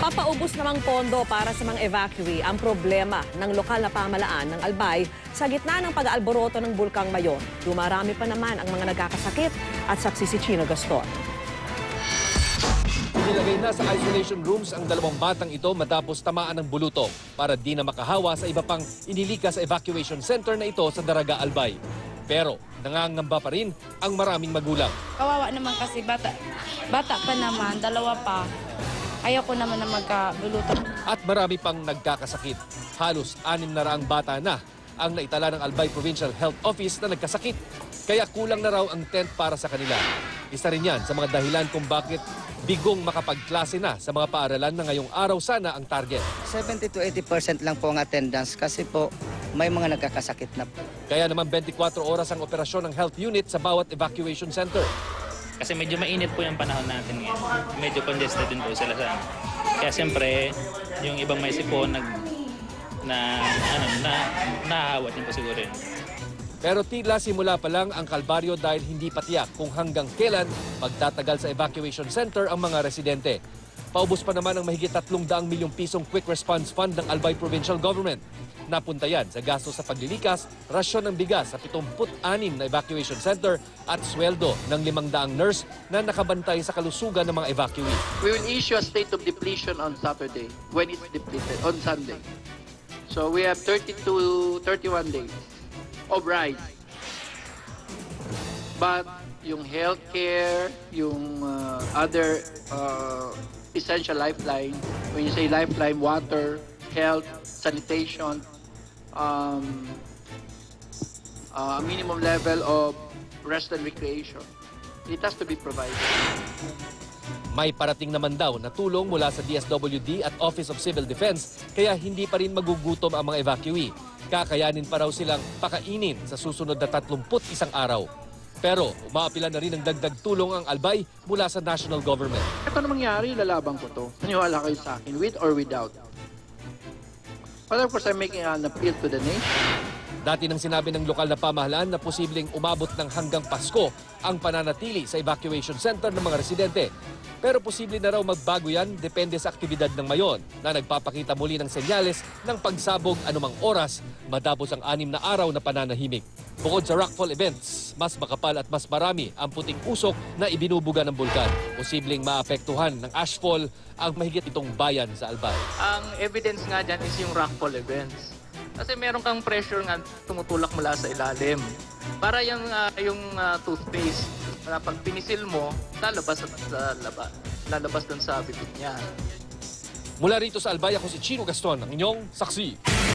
Papaubos namang pondo para sa mga evacuee ang problema ng lokal na pamahalaan ng Albay sa gitna ng pag-aalboroto ng Bulkang Mayon. Dumarami pa naman ang mga nagkakasakit at saksi si Chino Gaston. Inilagay na sa isolation rooms ang dalawang batang ito matapos tamaan ng bulutong para di na makahawa sa iba pang inilika sa evacuation center na ito sa Daraga, Albay. Pero nangangamba pa rin ang maraming magulang. Kawawa naman kasi bata pa naman, dalawa pa. Ayoko naman na magkabulutong. At marami pang nagkakasakit. Halos 600 bata na ang naitala ng Albay Provincial Health Office na nagkasakit. Kaya kulang na raw ang tent para sa kanila. Isa rin yan sa mga dahilan kung bakit bigong makapagklase na sa mga paaralan na ngayong araw sana ang target. 70 to 80% lang po ang attendance kasi po may mga nagkakasakit na. Kaya naman 24 oras ang operasyon ng health unit sa bawat evacuation center. Kasi medyo mainit po yung panahon natin ngayon. Medyo congested din po sila sa. Kaya siyempre, yung ibang may sipon nahahawa din po siguro yun. Pero tila simula pa lang ang kalbaryo dahil hindi patiyak kung hanggang kailan magtatagal sa evacuation center ang mga residente. Paubos pa naman ang mahigit 300 milyong pisong Quick Response Fund ng Albay Provincial Government. Napunta yan sa gastos sa paglilikas, rasyon ng bigas sa 76 na evacuation center at sweldo ng 500 nurse na nakabantay sa kalusugan ng mga evacuee. We will issue a state of depletion on Saturday when it's depleted, on Sunday. So we have 30 to 31 days of rice. But yung healthcare, yung other essential lifeline, when you say lifeline, water, health, sanitation, minimum level of rest and recreation, it has to be provided. May parating naman daw na tulong mula sa DSWD at Office of Civil Defense kaya hindi pa rin magugutom ang mga evacuee. Kakayanin pa raw silang pakainin sa susunod na 31 araw. Pero umaapila na rin ng dagdag tulong ang Albay mula sa national government. Ito na mangyari, lalabang ko to. Naniwala kayo sa akin, with or without. But of course, I'm making an appeal to the nation. Dati nang sinabi ng lokal na pamahalaan na posibleng umabot ng hanggang Pasko ang pananatili sa evacuation center ng mga residente. Pero posible na raw magbago yan depende sa aktibidad ng Mayon na nagpapakita muli ng senyales ng pagsabog anumang oras matapos ang 6 na araw na pananahimik. Bukod sa rockfall events, mas makapal at mas marami ang puting usok na ibinubuga ng bulkan. Posibleng maapektuhan ng ashfall ang mahigit itong bayan sa Albay. Ang evidence nga dyan is yung rockfall events. Kasi meron kang pressure nga tumutulak mula sa ilalim. Para yung toothpaste, pag pinisil mo, lalabas dun sa bibig niya. Mula rito sa Albay, ako si Chino Gaston, ang inyong saksi.